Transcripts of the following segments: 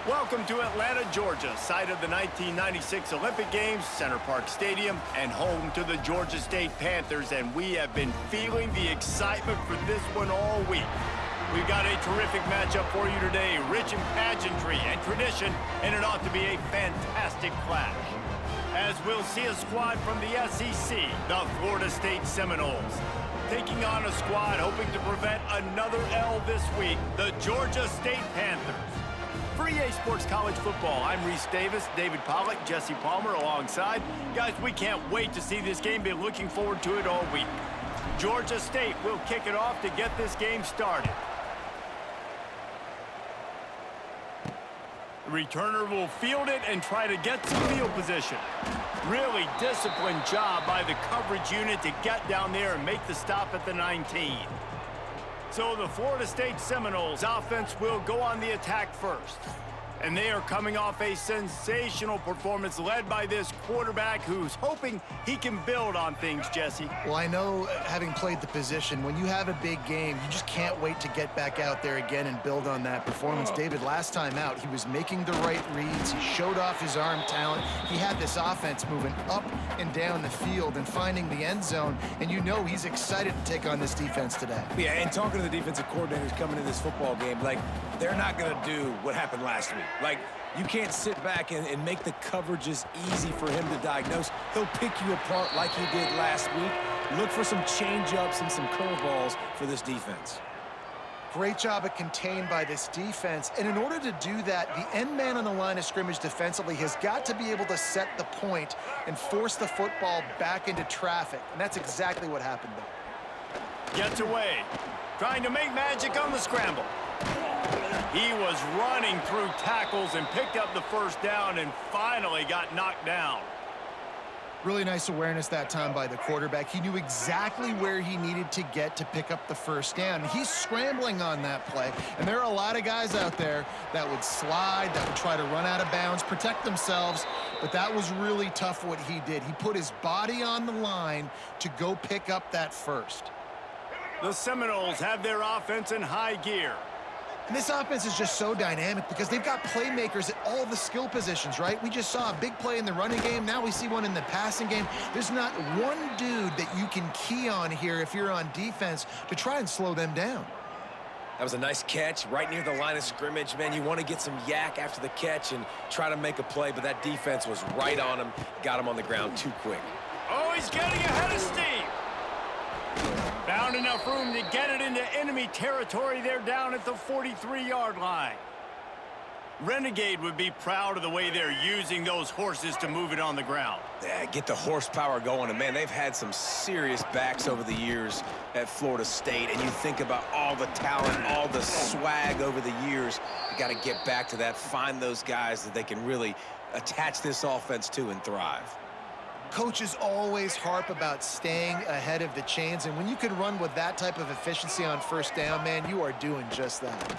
Welcome to Atlanta, Georgia, site of the 1996 Olympic Games, Center Park Stadium, and home to the Georgia State Panthers, and we have been feeling the excitement for this one all week. We've got a terrific matchup for you today, rich in pageantry and tradition, and it ought to be a fantastic clash. As we'll see a squad from the SEC, the Florida State Seminoles, taking on a squad hoping to prevent another L this week, the Georgia State Panthers. For EA Sports College Football, I'm Reese Davis, David Pollack, Jesse Palmer alongside. Guys, we can't wait to see this game. Been looking forward to it all week. Georgia State will kick it off to get this game started. The returner will field it and try to get some field position. Really disciplined job by the coverage unit to get down there and make the stop at the 19. So the Florida State Seminoles offense will go on the attack first. And they are coming off a sensational performance led by this quarterback who's hoping he can build on things, Jesse. Well, I know, having played the position, when you have a big game, you just can't wait to get back out there again and build on that performance. David, last time out, he was making the right reads. He showed off his arm talent. He had this offense moving up and down the field and finding the end zone. And you know he's excited to take on this defense today. Yeah, and talking to the defensive coordinators coming in this football game, like, they're not going to do what happened last week. Like, you can't sit back and make the coverages easy for him to diagnose. He'll pick you apart like he did last week. Look for some change-ups and some curveballs for this defense. Great job at contained by this defense. And in order to do that, the end man on the line of scrimmage defensively has got to be able to set the point and force the football back into traffic. And that's exactly what happened there. Gets away, trying to make magic on the scramble. He was running through tackles and picked up the first down and finally got knocked down. Really nice awareness that time by the quarterback. He knew exactly where he needed to get to pick up the first down. He's scrambling on that play, and there are a lot of guys out there that would slide, that would try to run out of bounds, protect themselves, but that was really tough what he did. He put his body on the line to go pick up that first. The Seminoles have their offense in high gear. And this offense is just so dynamic because they've got playmakers at all the skill positions, right? We just saw a big play in the running game. Now we see one in the passing game. There's not one dude that you can key on here if you're on defense to try and slow them down. That was a nice catch right near the line of scrimmage. Man, you want to get some yak after the catch and try to make a play, but that defense was right on him, got him on the ground too quick. Oh, he's getting ahead of steam. Found enough room to get it into enemy territory. They're down at the 43-yard line. Renegade would be proud of the way they're using those horses to move it on the ground. Yeah, get the horsepower going. And, man, they've had some serious backs over the years at Florida State. And you think about all the talent, all the swag over the years. You got to get back to that, find those guys that they can really attach this offense to and thrive. Coaches always harp about staying ahead of the chains, and when you can run with that type of efficiency on first down, man, you are doing just that.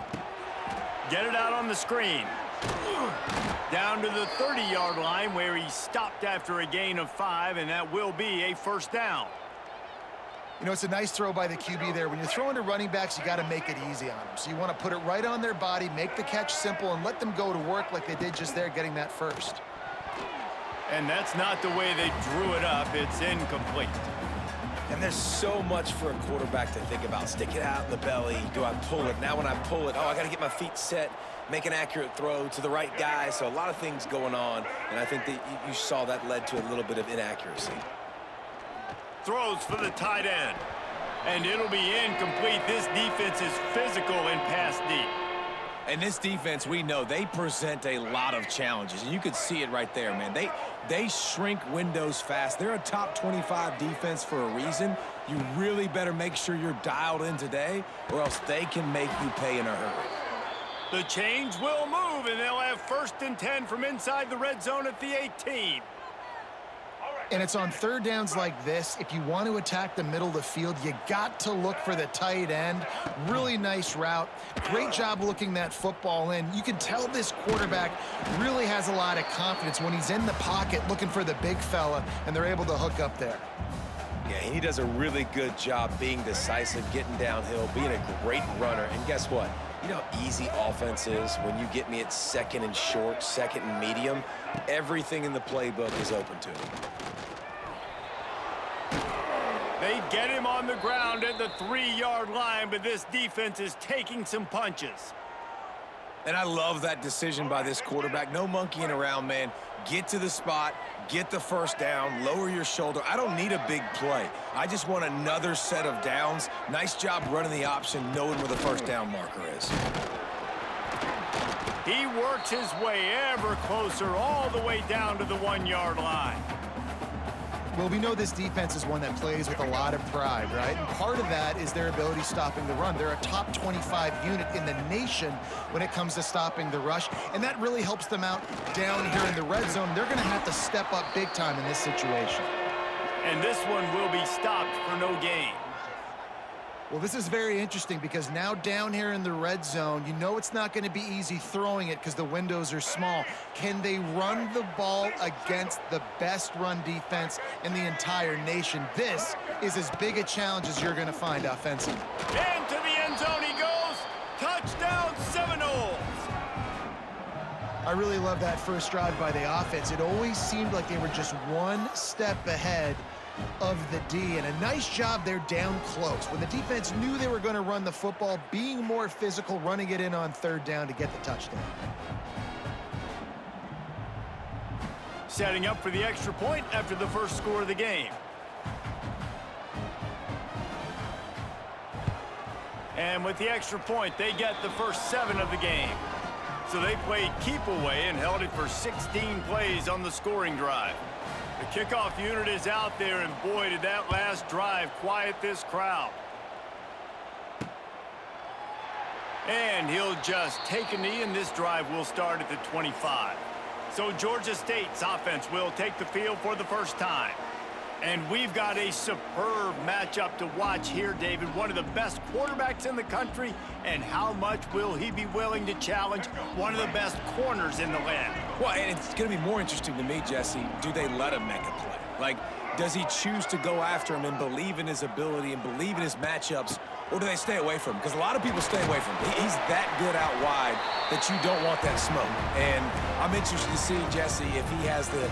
Get it out on the screen. Down to the 30-yard line where he stopped after a gain of 5, and that will be a first down. You know, it's a nice throw by the QB there. When you're throwing to running backs, you got to make it easy on them. So you want to put it right on their body, make the catch simple, and let them go to work like they did just there, getting that first. And that's not the way they drew it up. It's incomplete. And there's so much for a quarterback to think about. Stick it out in the belly. Do I pull it? Now when I pull it, oh, I got to get my feet set, make an accurate throw to the right guy. So a lot of things going on, and I think that you saw that led to a little bit of inaccuracy. Throws for the tight end. And it'll be incomplete. This defense is physical and pass deep. And this defense, we know, they present a lot of challenges. And you could see it right there, man. They shrink windows fast. They're a top 25 defense for a reason. You really better make sure you're dialed in today, or else they can make you pay in a hurry. The chains will move, and they'll have 1st and 10 from inside the red zone at the 18. And it's on third downs like this. If you want to attack the middle of the field, you got to look for the tight end. Really nice route. Great job looking that football in. You can tell this quarterback really has a lot of confidence when he's in the pocket looking for the big fella, and they're able to hook up there. Yeah, he does a really good job being decisive, getting downhill, being a great runner. And guess what? You know how easy offense is when you get me at second and short, second and medium? Everything in the playbook is open to me. They get him on the ground at the 3-yard line, but this defense is taking some punches. And I love that decision by this quarterback. No monkeying around, man. Get to the spot, get the first down, lower your shoulder. I don't need a big play. I just want another set of downs. Nice job running the option, knowing where the first down marker is. He works his way ever closer all the way down to the 1-yard line. Well, we know this defense is one that plays with a lot of pride, right? And part of that is their ability stopping the run. They're a top 25 unit in the nation when it comes to stopping the rush, and that really helps them out down here in the red zone. They're going to have to step up big time in this situation. And this one will be stopped for no gain. Well, this is very interesting because now down here in the red zone, you know it's not going to be easy throwing it because the windows are small. Can they run the ball against the best run defense in the entire nation? This is as big a challenge as you're going to find offensively. Into the end zone he goes. Touchdown, Seminoles. I really love that first drive by the offense. It always seemed like they were just one step ahead of the D, and a nice job there down close. When the defense knew they were going to run the football, being more physical, running it in on third down to get the touchdown. Setting up for the extra point after the first score of the game. And with the extra point, they get the first 7 of the game. So they played keep away and held it for 16 plays on the scoring drive. The kickoff unit is out there, and boy, did that last drive quiet this crowd. And he'll just take a knee, and this drive will start at the 25. So Georgia State's offense will take the field for the first time. And we've got a superb matchup to watch here, David. One of the best quarterbacks in the country, and how much will he be willing to challenge one of the best corners in the land? Well, and it's going to be more interesting to me, Jesse, do they let him make a play? Like, does he choose to go after him and believe in his ability and believe in his matchups, or do they stay away from him? Because a lot of people stay away from him. He's that good out wide that you don't want that smoke. And I'm interested to see, Jesse, if he has the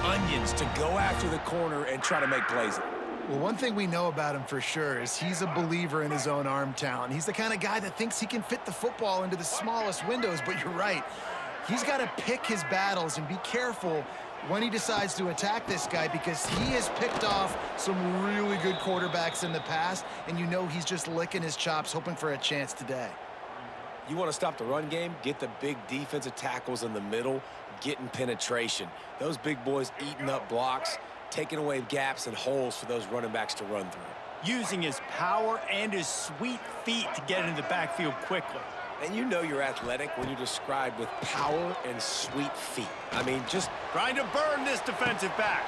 onions to go after the corner and try to make plays. Well, one thing we know about him for sure is he's a believer in his own arm talent. He's the kind of guy that thinks he can fit the football into the smallest windows, but you're right. He's got to pick his battles and be careful when he decides to attack this guy, because he has picked off some really good quarterbacks in the past, and you know he's just licking his chops, hoping for a chance today. You want to stop the run game? Get the big defensive tackles in the middle, getting penetration. Those big boys eating up blocks, taking away gaps and holes for those running backs to run through. Using his power and his sweet feet to get into the backfield quickly. And you know you're athletic when you're described with power and sweet feet. I mean, just trying to burn this defensive back.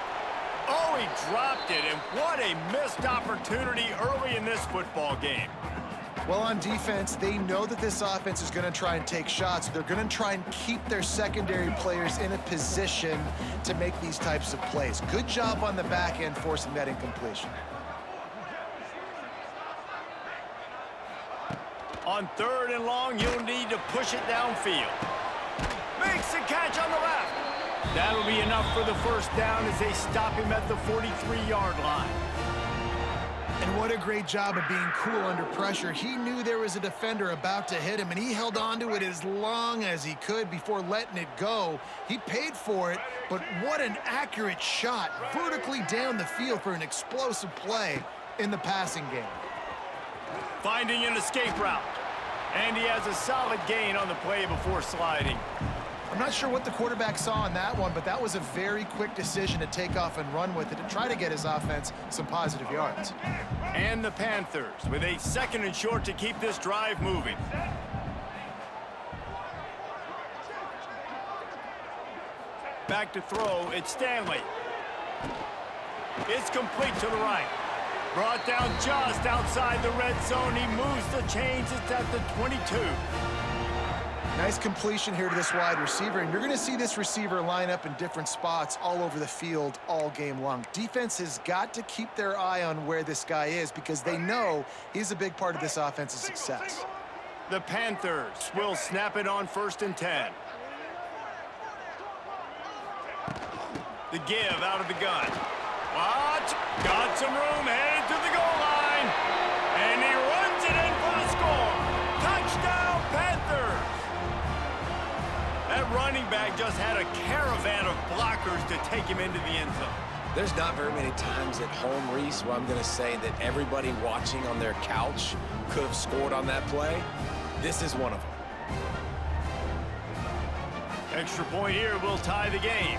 Oh, he dropped it, and what a missed opportunity early in this football game. Well, on defense, they know that this offense is going to try and take shots. They're going to try and keep their secondary players in a position to make these types of plays. Good job on the back end forcing that incompletion. On 3rd and long, you'll need to push it downfield. Makes the catch on the left. That'll be enough for the first down as they stop him at the 43-yard line. And what a great job of being cool under pressure. He knew there was a defender about to hit him, and he held on to it as long as he could before letting it go. He paid for it, but what an accurate shot vertically down the field for an explosive play in the passing game. Finding an escape route. And he has a solid gain on the play before sliding. I'm not sure what the quarterback saw on that one, but that was a very quick decision to take off and run with it to try to get his offense some positive yards. And the Panthers with a 2nd and short to keep this drive moving. Back to throw, it's Stanley. It's complete to the right. Brought down just outside the red zone. He moves the chains. It's at the 22. Nice completion here to this wide receiver, and you're going to see this receiver line up in different spots all over the field all game long. Defense has got to keep their eye on where this guy is because they know he's a big part of this offense's success. The Panthers will snap it on 1st and 10. The give out of the gun. Watch. Got some room, headed to the goal line. And he runs it in for the score. Touchdown, Panthers. That running back just had a caravan of blockers to take him into the end zone. There's not very many times at home, Reese, where I'm going to say that everybody watching on their couch could have scored on that play. This is one of them. Extra point here will tie the game.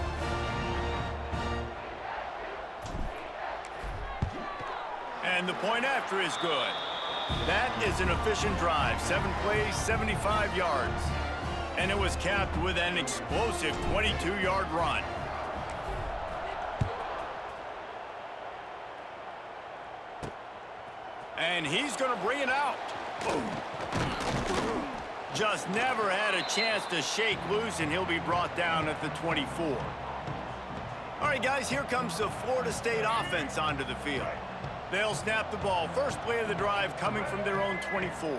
And the point after is good. That is an efficient drive. 7 plays, 75 yards. And it was capped with an explosive 22-yard run. And he's going to bring it out. Boom. Just never had a chance to shake loose, and he'll be brought down at the 24. All right, guys, here comes the Florida State offense onto the field. They'll snap the ball. First play of the drive coming from their own 24.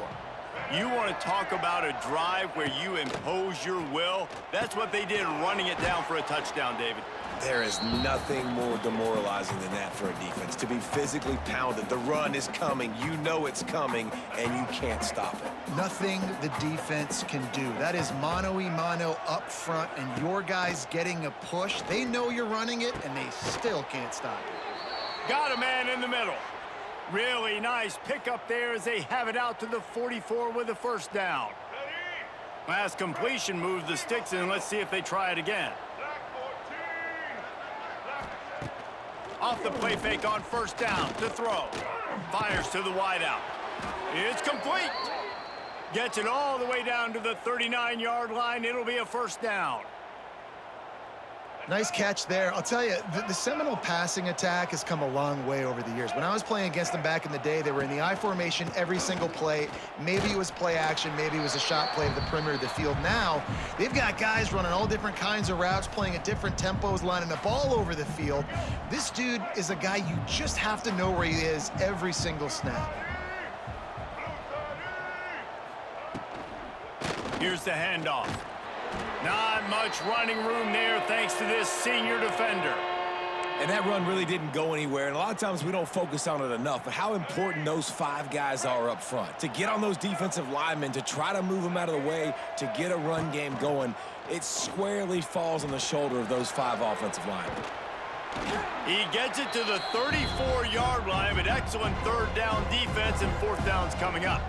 You want to talk about a drive where you impose your will? That's what they did, running it down for a touchdown, David. There is nothing more demoralizing than that for a defense. To be physically pounded. The run is coming. You know it's coming, and you can't stop it. Nothing the defense can do. That is mano-a-mano up front, and your guys getting a push. They know you're running it, and they still can't stop it. Got a man in the middle. Really nice pickup there as they have it out to the 44 with a first down. Last completion moves the sticks in. Let's see if they try it again. Off the play fake on first down to throw. Fires to the wideout. It's complete. Gets it all the way down to the 39-yard line. It'll be a first down. Nice catch there. I'll tell you, the Seminole passing attack has come a long way over the years. When I was playing against them back in the day, they were in the I formation every single play. Maybe it was play action, maybe it was a shot play of the perimeter of the field. Now, they've got guys running all different kinds of routes, playing at different tempos, lining up all over the field. This dude is a guy you just have to know where he is every single snap. Here's the handoff. Not much running room there thanks to this senior defender. And that run really didn't go anywhere, and a lot of times we don't focus on it enough, but how important those 5 guys are up front. To get on those defensive linemen, to try to move them out of the way, to get a run game going, it squarely falls on the shoulder of those 5 offensive linemen. He gets it to the 34-yard line, but excellent third down defense, and fourth down's coming up.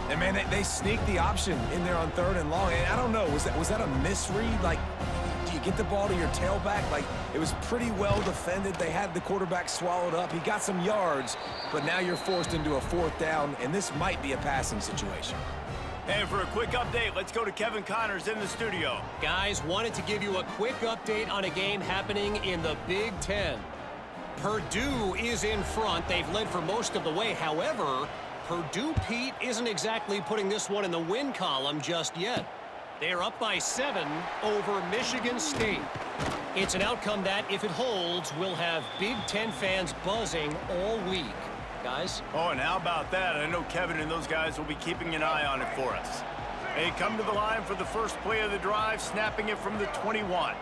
And, man, they sneaked the option in there on 3rd and long. And I don't know, was that a misread? Like, do you get the ball to your tailback? Like, it was pretty well defended. They had the quarterback swallowed up. He got some yards, but now you're forced into a 4th down, and this might be a passing situation. And for a quick update, let's go to Kevin Connors in the studio. Guys, wanted to give you a quick update on a game happening in the Big Ten. Purdue is in front. They've led for most of the way. However, Purdue, Pete, isn't exactly putting this one in the win column just yet. They're up by 7 over Michigan State. It's an outcome that, if it holds, will have Big Ten fans buzzing all week. Guys? Oh, and how about that? I know Kevin and those guys will be keeping an eye on it for us. They come to the line for the first play of the drive, snapping it from the 21.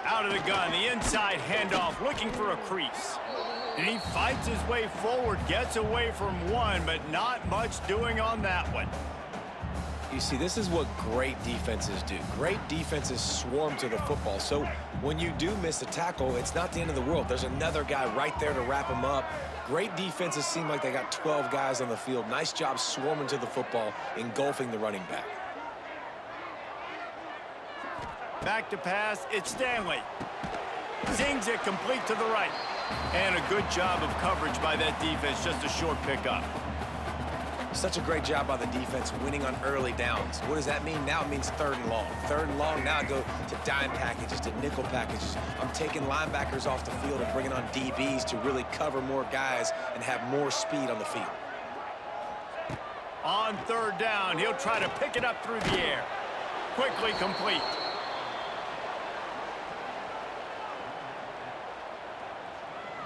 Out of the gun, the inside handoff, looking for a crease. And he fights his way forward, gets away from one, but not much doing on that one. You see, this is what great defenses do. Great defenses swarm to the football. So when you do miss a tackle, it's not the end of the world. There's another guy right there to wrap him up. Great defenses seem like they got 12 guys on the field. Nice job swarming to the football, engulfing the running back. Back to pass, it's Stanley. Zings it complete to the right. And a good job of coverage by that defense, just a short pickup. Such a great job by the defense winning on early downs. What does that mean? Now it means 3rd and long. 3rd and long, now I go to dime packages, to nickel packages. I'm taking linebackers off the field and bringing on DBs to really cover more guys and have more speed on the field. On 3rd down, he'll try to pick it up through the air. Quickly complete.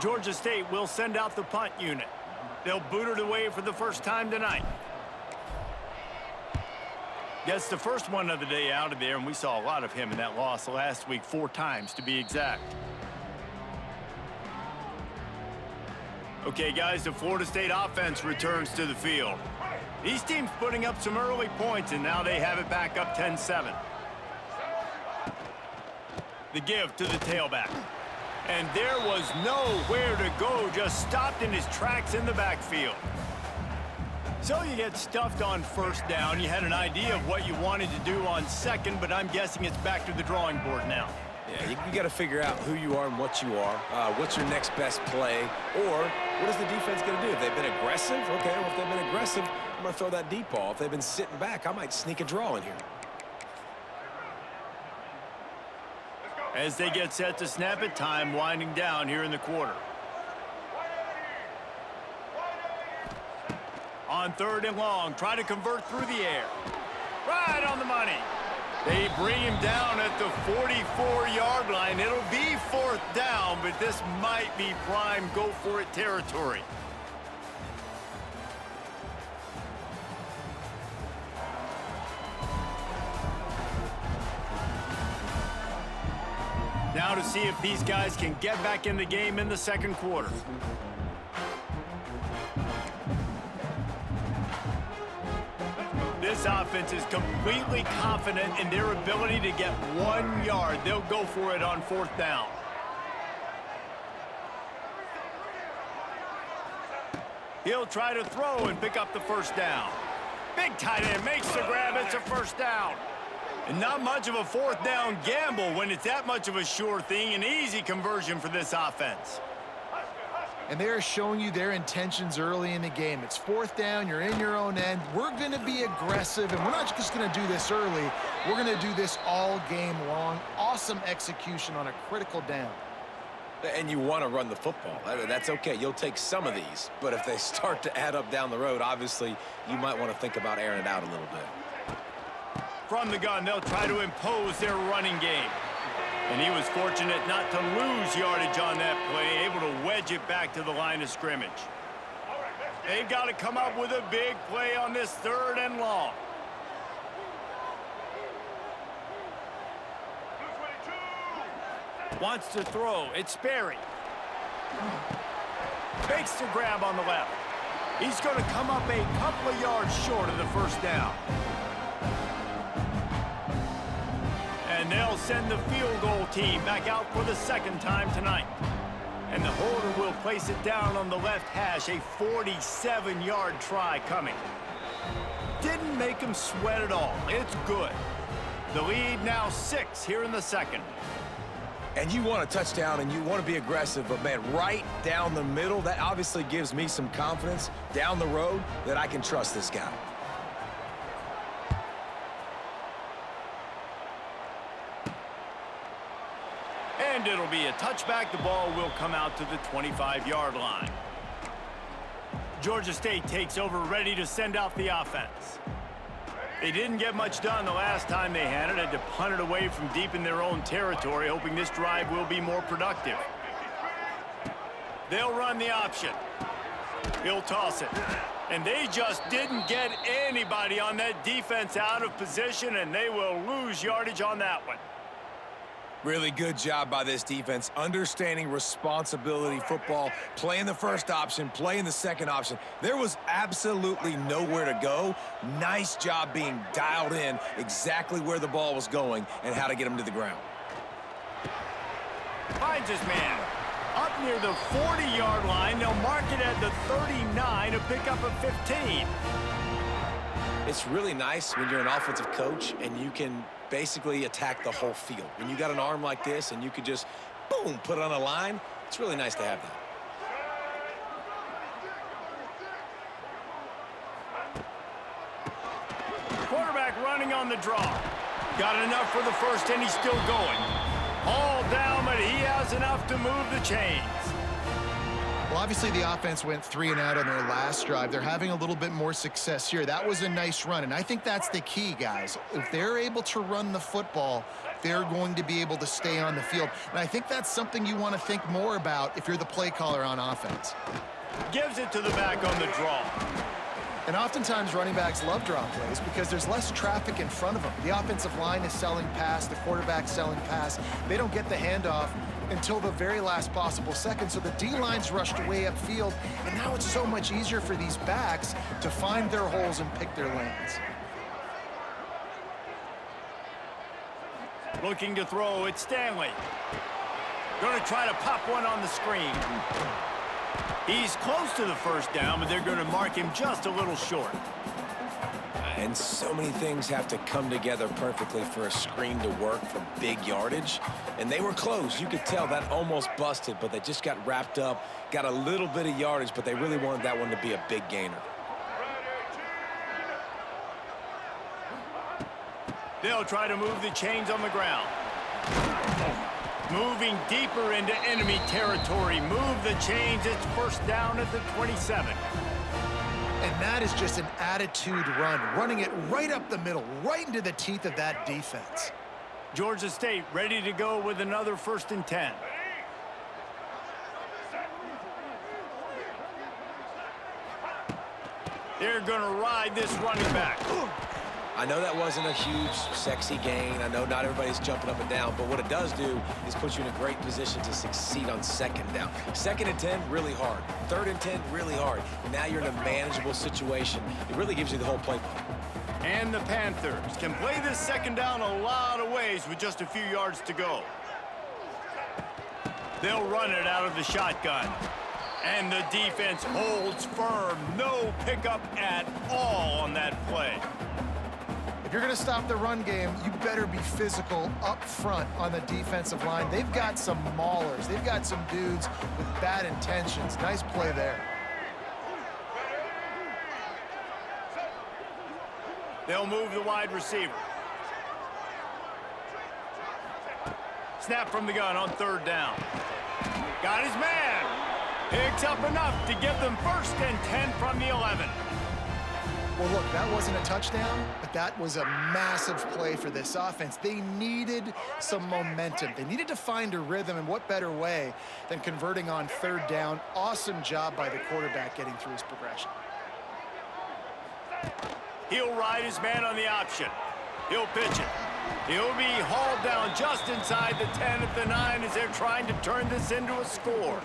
Georgia State will send out the punt unit. They'll boot it away for the first time tonight. Gets the first one of the day out of there, and we saw a lot of him in that loss last week, 4 times to be exact. Okay, guys, the Florida State offense returns to the field. These teams putting up some early points, and now they have it back up 10-7. The give to the tailback. And there was nowhere to go, just stopped in his tracks in the backfield. So you get stuffed on first down. You had an idea of what you wanted to do on second, but I'm guessing it's back to the drawing board now. Yeah, you got to figure out who you are and what you are. What's your next best play? Or what is the defense going to do? If they've been aggressive, okay, well, if they've been aggressive, I'm going to throw that deep ball. If they've been sitting back, I might sneak a draw in here. As they get set to snap it, time winding down here in the quarter. On 3rd and long, try to convert through the air. Right on the money. They bring him down at the 44-yard line. It'll be 4th down, but this might be prime go-for-it territory. Now to see if these guys can get back in the game in the second quarter. This offense is completely confident in their ability to get 1 yard. They'll go for it on 4th down. He'll try to throw and pick up the first down. Big tight end makes the grab. It's a first down. And not much of a 4th down gamble when it's that much of a sure thing. An easy conversion for this offense. And they are showing you their intentions early in the game. It's 4th down, you're in your own end. We're going to be aggressive, and we're not just going to do this early. We're going to do this all game long. Awesome execution on a critical down. And you want to run the football. That's okay. You'll take some of these. But if they start to add up down the road, obviously, you might want to think about airing it out a little bit. From the gun, they'll try to impose their running game. And he was fortunate not to lose yardage on that play, able to wedge it back to the line of scrimmage. They've got to come up with a big play on this 3rd and long. Wants to throw. It's Sperry. Makes the grab on the left. He's going to come up a couple of yards short of the first down. And they'll send the field goal team back out for the 2nd time tonight. And the holder will place it down on the left hash, a 47-yard try coming. Didn't make him sweat at all. It's good. The lead now 6 here in the 2nd. And you want a touchdown and you want to be aggressive, but man, right down the middle, that obviously gives me some confidence down the road that I can trust this guy. And it'll be a touchback. The ball will come out to the 25-yard line. Georgia State takes over, ready to send out the offense. They didn't get much done the last time they had it. Had to punt it away from deep in their own territory, hoping this drive will be more productive. They'll run the option. He'll toss it. And they just didn't get anybody on that defense out of position, and they will lose yardage on that one. Really good job by this defense, understanding responsibility football, playing the first option, playing the second option. There was absolutely nowhere to go. Nice job being dialed in exactly where the ball was going and how to get him to the ground. Finds his man. Up near the 40-yard line. They'll mark it at the 39 to pick up a 15. It's really nice when you're an offensive coach and you can basically attack the whole field. When you got an arm like this and you could just, boom, put it on a line, it's really nice to have that. Quarterback running on the draw. Got enough for the first, and he's still going. All down, but he has enough to move the chains. Well, obviously the offense went 3 and out on their last drive. They're having a little bit more success here. That was a nice run, and I think that's the key, guys. If they're able to run the football, they're going to be able to stay on the field. And I think that's something you want to think more about if you're the play caller on offense. Gives it to the back on the draw. And oftentimes running backs love draw plays because there's less traffic in front of them. The offensive line is selling pass, the quarterback's selling pass. They don't get the handoff until the very last possible second, so the D-line's rushed way upfield, and now it's so much easier for these backs to find their holes and pick their lanes. Looking to throw, it's Stanley. Going to try to pop one on the screen. He's close to the first down, but they're going to mark him just a little short. And so many things have to come together perfectly for a screen to work for big yardage. And they were close. You could tell that almost busted, but they just got wrapped up, got a little bit of yardage, but they really wanted that one to be a big gainer. They'll try to move the chains on the ground. Moving deeper into enemy territory. Move the chains. It's first down at the 27. And that is just an attitude run, running it right up the middle, right into the teeth of that defense. Georgia State ready to go with another 1st and 10. They're going to ride this running back. I know that wasn't a huge, sexy gain. I know not everybody's jumping up and down, but what it does do is put you in a great position to succeed on 2nd down. 2nd and 10, really hard. 3rd and 10, really hard. Now you're in a manageable situation. It really gives you the whole playbook. And the Panthers can play this 2nd down a lot of ways with just a few yards to go. They'll run it out of the shotgun. And the defense holds firm. No pickup at all on that play. If you're going to stop the run game, you better be physical up front on the defensive line. They've got some maulers. They've got some dudes with bad intentions. Nice play there. They'll move the wide receiver. Snap from the gun on 3rd down. Got his man. Picks up enough to give them 1st and 10 from the 11. Well, look, that wasn't a touchdown, but that was a massive play for this offense. They needed some momentum. They needed to find a rhythm, and what better way than converting on 3rd down. Awesome job by the quarterback getting through his progression. He'll ride his man on the option. He'll pitch it. He'll be hauled down just inside the 10 at the 9 as they're trying to turn this into a score.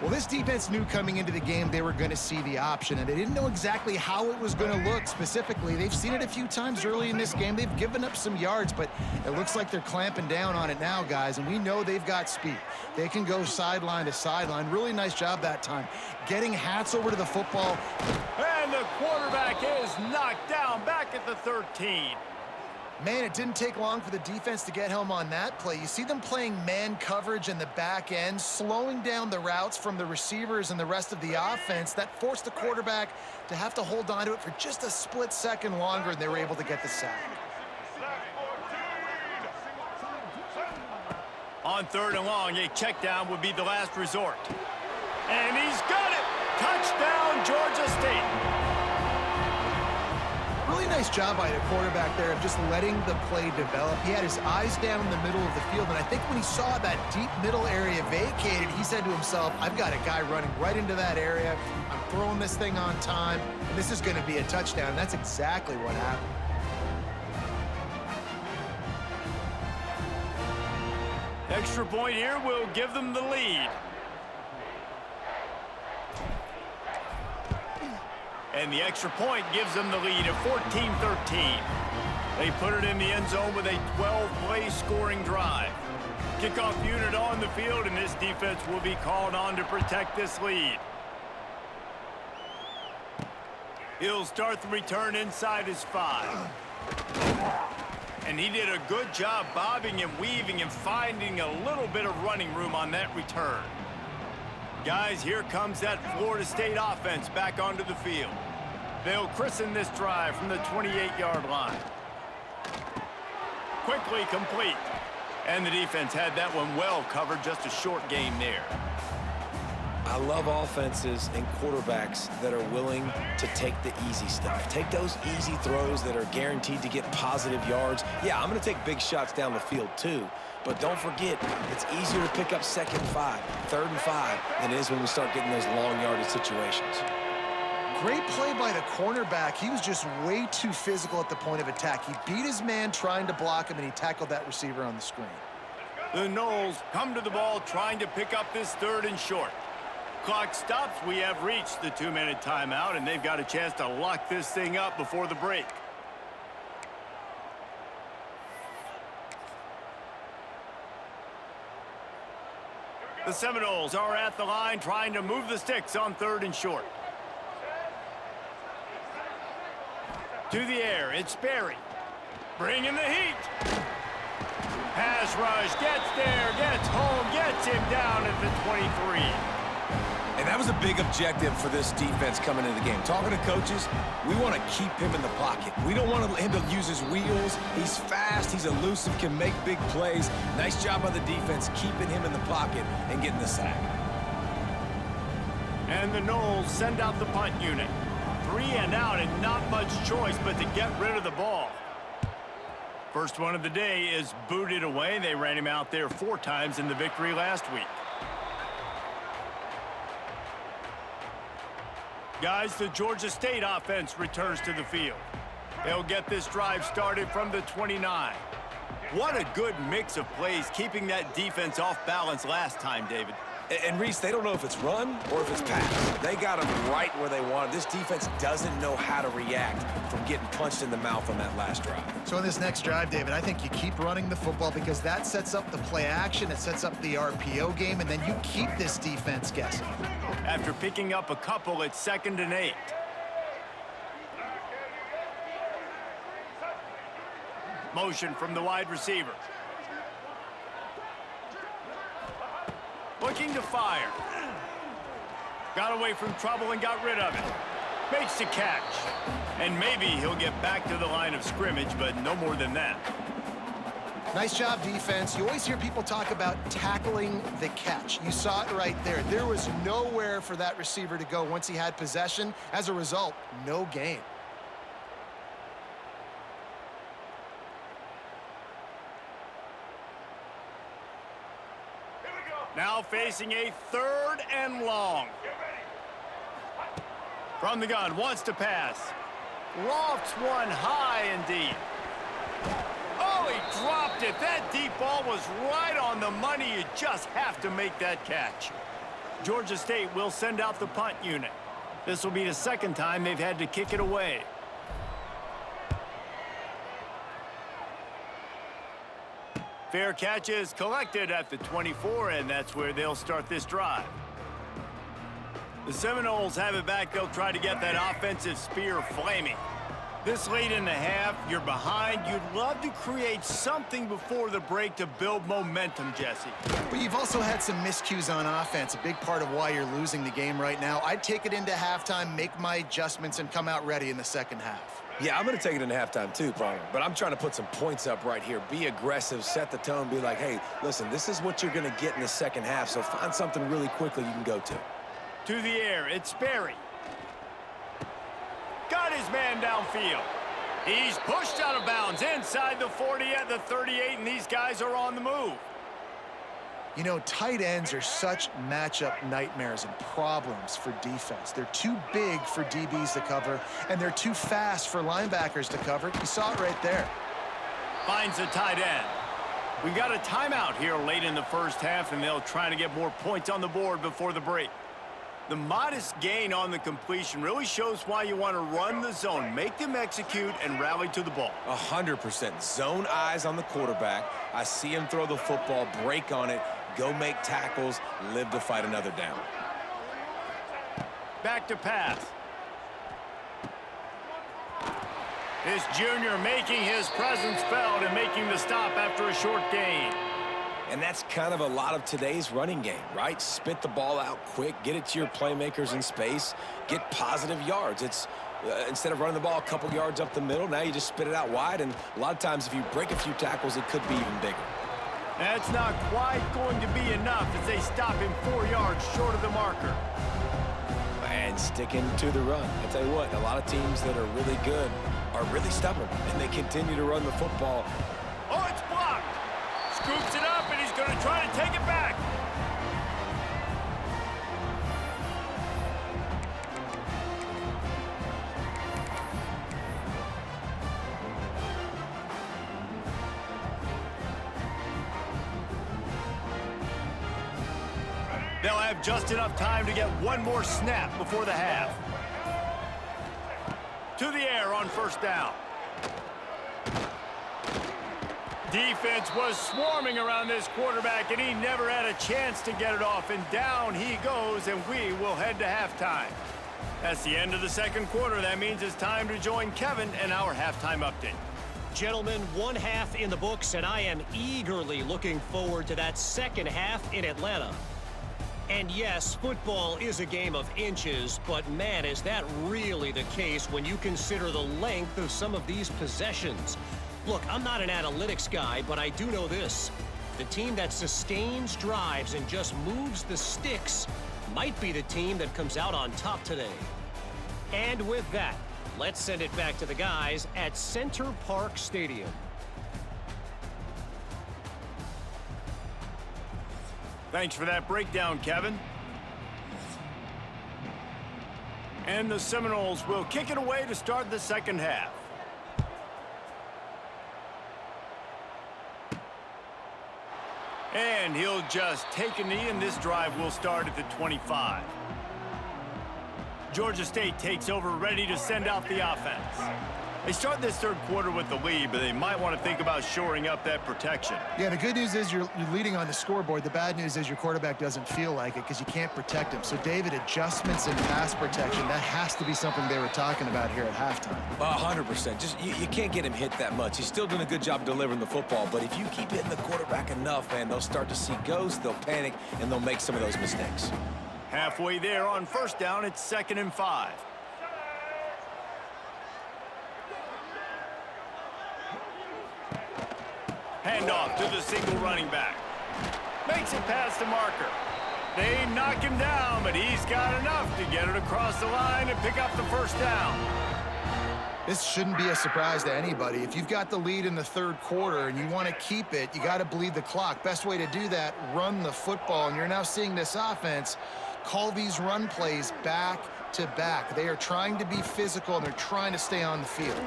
Well, this defense knew coming into the game they were going to see the option, and they didn't know exactly how it was going to look specifically. They've seen it a few times early in this game. They've given up some yards, but it looks like they're clamping down on it now, guys, and we know they've got speed. They can go sideline to sideline. Really nice job that time. Getting hats over to the football. And the quarterback is knocked down back at the 13. Man, it didn't take long for the defense to get home on that play. You see them playing man coverage in the back end, slowing down the routes from the receivers and the rest of the offense. That forced the quarterback to have to hold on to it for just a split second longer, and they were able to get the sack. On 3rd and long, a check down would be the last resort. And he's got it! Touchdown, Georgia State! Really nice job by the quarterback there of just letting the play develop. He had his eyes down in the middle of the field, and I think when he saw that deep middle area vacated, he said to himself, I've got a guy running right into that area. I'm throwing this thing on time, and this is going to be a touchdown. And that's exactly what happened. Extra point here will give them the lead. And the extra point gives them the lead at 14-13. They put it in the end zone with a 12-play scoring drive. Kickoff unit on the field, and this defense will be called on to protect this lead. He'll start the return inside his 5. And he did a good job bobbing and weaving and finding a little bit of running room on that return. Guys, here comes that Florida State offense back onto the field. They'll christen this drive from the 28-yard line. Quickly complete. And the defense had that one well covered, just a short game there. I love offenses and quarterbacks that are willing to take the easy stuff. Take those easy throws that are guaranteed to get positive yards. Yeah, I'm going to take big shots down the field too, but don't forget, it's easier to pick up 2nd and 5, 3rd and 5 than it is when we start getting those long yardage situations. Great play by the cornerback. He was just way too physical at the point of attack. He beat his man trying to block him, and he tackled that receiver on the screen. The Noles come to the ball trying to pick up this 3rd and short. Clock stops. We have reached the 2-minute timeout, and they've got a chance to lock this thing up before the break. The Seminoles are at the line trying to move the sticks on 3rd and short. To the air, it's Berry. Bringing the heat. Pass rush, gets there, gets home, gets him down at the 23. And that was a big objective for this defense coming into the game. Talking to coaches, we want to keep him in the pocket. We don't want him to use his wheels. He's fast, he's elusive, can make big plays. Nice job by the defense keeping him in the pocket and getting the sack. And the Noles send out the punt unit. 3 and out, and not much choice but to get rid of the ball. First one of the day is booted away. They ran him out there 4 times in the victory last week. Guys, the Georgia State offense returns to the field. They'll get this drive started from the 29. What a good mix of plays, keeping that defense off balance last time, David. And Reese, they don't know if it's run or if it's pass. They got them right where they want it. This defense doesn't know how to react from getting punched in the mouth on that last drive. So in this next drive, David, I think you keep running the football because that sets up the play action, it sets up the RPO game, and then you keep this defense guessing. After picking up a couple, it's 2nd and 8. Motion from the wide receiver. Looking to fire. Got away from trouble and got rid of it. Makes the catch. And maybe he'll get back to the line of scrimmage, but no more than that. Nice job, defense. You always hear people talk about tackling the catch. You saw it right there. There was nowhere for that receiver to go once he had possession. As a result, no gain. Now facing a 3rd and long. From the gun, wants to pass. Lofts one high and deep. Oh, he dropped it. That deep ball was right on the money. You just have to make that catch. Georgia State will send out the punt unit. This will be the 2nd time they've had to kick it away. Fair catch is collected at the 24, and that's where they'll start this drive. The Seminoles have it back. They'll try to get that offensive spear flaming. This late in the half, you're behind. You'd love to create something before the break to build momentum, Jesse. But you've also had some miscues on offense, a big part of why you're losing the game right now. I'd take it into halftime, make my adjustments, and come out ready in the 2nd half. Yeah, I'm going to take it into halftime too, Palmer. But I'm trying to put some points up right here. Be aggressive, set the tone, be like, hey, listen, this is what you're going to get in the 2nd half, so find something really quickly you can go to. To the air, it's Berry. Got his man downfield. He's pushed out of bounds inside the 40 at the 38, and these guys are on the move. You know, tight ends are such matchup nightmares and problems for defense. They're too big for DBs to cover, and they're too fast for linebackers to cover. You saw it right there. Finds a tight end. We've got a timeout here late in the 1st half, and they'll try to get more points on the board before the break. The modest gain on the completion really shows why you want to run the zone, make them execute, and rally to the ball. 100%. Zone eyes on the quarterback. I see him throw the football, break on it, go make tackles, live to fight another down. Back to pass. This junior making his presence felt and making the stop after a short gain. And that's kind of a lot of today's running game, right? Spit the ball out quick, get it to your playmakers in space, get positive yards. It's instead of running the ball a couple yards up the middle, now you just spit it out wide, and a lot of times if you break a few tackles, it could be even bigger. That's not quite going to be enough as they stop him 4 yards short of the marker. And sticking to the run. I tell you what, a lot of teams that are really good are really stubborn, and they continue to run the football. Oh, it's blocked. Scoops it up, and he's going to try to take it back. They'll have just enough time to get one more snap before the half. To the air on first down. Defense was swarming around this quarterback, and he never had a chance to get it off. And down he goes, and we will head to halftime. That's the end of the second quarter. That means it's time to join Kevin and our halftime update. Gentlemen, one half in the books, and I am eagerly looking forward to that second half in Atlanta. And yes, football is a game of inches, but man, is that really the case when you consider the length of some of these possessions. Look, I'm not an analytics guy, but I do know this. The team that sustains drives and just moves the sticks might be the team that comes out on top today. And with that, let's send it back to the guys at Center Park Stadium. Thanks for that breakdown, Kevin. And the Seminoles will kick it away to start the second half. And he'll just take a knee, and this drive will start at the 25. Georgia State takes over, ready to send out the offense. They start this third quarter with the lead, but they might want to think about shoring up that protection. Yeah, the good news is you're leading on the scoreboard. The bad news is your quarterback doesn't feel like it because you can't protect him. So, David, adjustments in pass protection, that has to be something they were talking about here at halftime. 100%. Just you can't get him hit that much. He's still doing a good job delivering the football, but if you keep hitting the quarterback enough, man, they'll start to see ghosts, they'll panic, and they'll make some of those mistakes. Halfway there on first down, it's 2nd and 5. Handoff to the single running back. Makes it past the marker. They knock him down, but he's got enough to get it across the line and pick up the first down. This shouldn't be a surprise to anybody. If you've got the lead in the third quarter and you want to keep it, you got to bleed the clock. Best way to do that, run the football. And you're now seeing this offense call these run plays back to back. They are trying to be physical, and they're trying to stay on the field.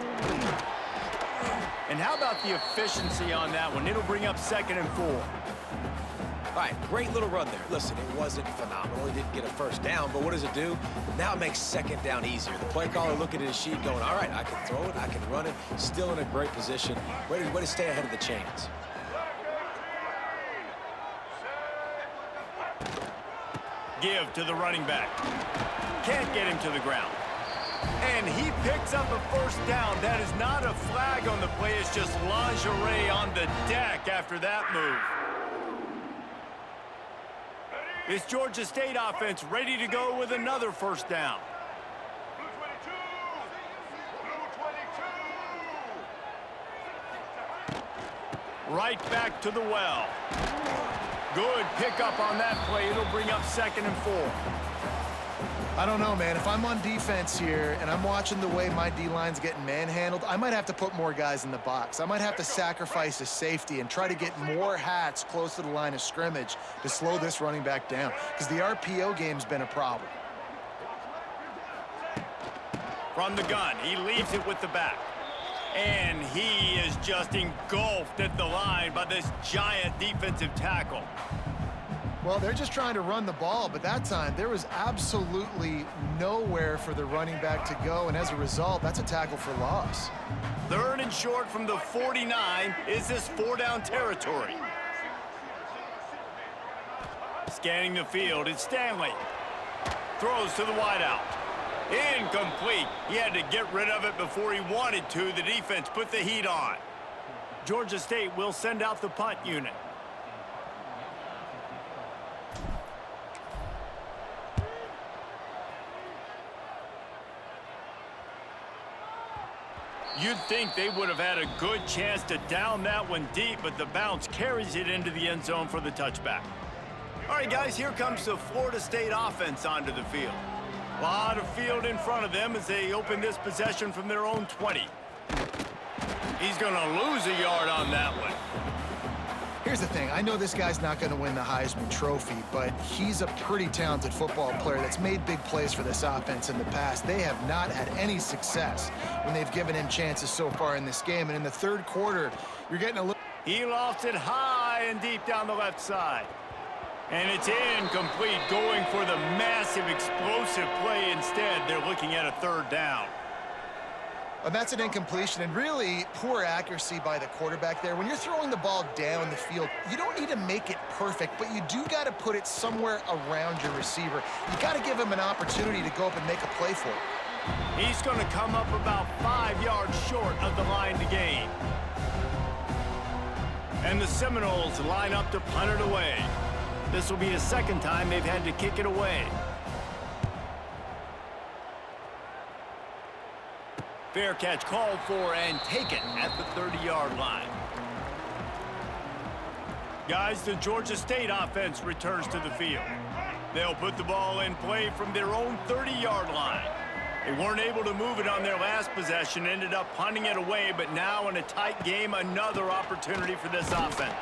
And how about the efficiency on that one? It'll bring up 2nd and 4. All right, great little run there. Listen, it wasn't phenomenal. He didn't get a first down, but what does it do? Now it makes second down easier. The play caller looking at his sheet going, all right, I can throw it, I can run it. Still in a great position. Way to stay ahead of the chains. Give to the running back. Can't get him to the ground. And he picks up a first down. That is not a flag on the play. It's just lingerie on the deck after that move. This Georgia State offense ready to go with another first down. Right back to the well. Good pickup on that play. It'll bring up 2nd and 4. I don't know, man. If I'm on defense here and I'm watching the way my D-line's getting manhandled, I might have to put more guys in the box. I might have to sacrifice a safety and try to get more hats close to the line of scrimmage to slow this running back down, because the RPO game's been a problem. From the gun, he leaves it with the back. And he is just engulfed at the line by this giant defensive tackle. Well, they're just trying to run the ball, but that time there was absolutely nowhere for the running back to go, and as a result, that's a tackle for loss. 3rd and short from the 49. Is this 4-down territory? Scanning the field, it's Stanley. Throws to the wideout. Incomplete. He had to get rid of it before he wanted to. The defense put the heat on. Georgia State will send out the punt unit. You'd think they would have had a good chance to down that one deep, but the bounce carries it into the end zone for the touchback. All right, guys, here comes the Florida State offense onto the field. A lot of field in front of them as they open this possession from their own 20. He's going to lose a yard on that one. Here's the thing. I know this guy's not going to win the Heisman Trophy, but he's a pretty talented football player that's made big plays for this offense in the past. They have not had any success when they've given him chances so far in this game. And in the third quarter, you're getting a little... He lofts it high and deep down the left side. And it's incomplete, going for the massive explosive play instead. They're looking at a third down. And that's an incompletion, and really poor accuracy by the quarterback there. When you're throwing the ball down the field, you don't need to make it perfect, but you do got to put it somewhere around your receiver. You got to give him an opportunity to go up and make a play for it. He's going to come up about 5 yards short of the line to gain. And the Seminoles line up to punt it away. This will be the second time they've had to kick it away. Fair catch called for and taken at the 30-yard line. Guys, the Georgia State offense returns to the field. They'll put the ball in play from their own 30-yard line. They weren't able to move it on their last possession, ended up punting it away, but now in a tight game, another opportunity for this offense.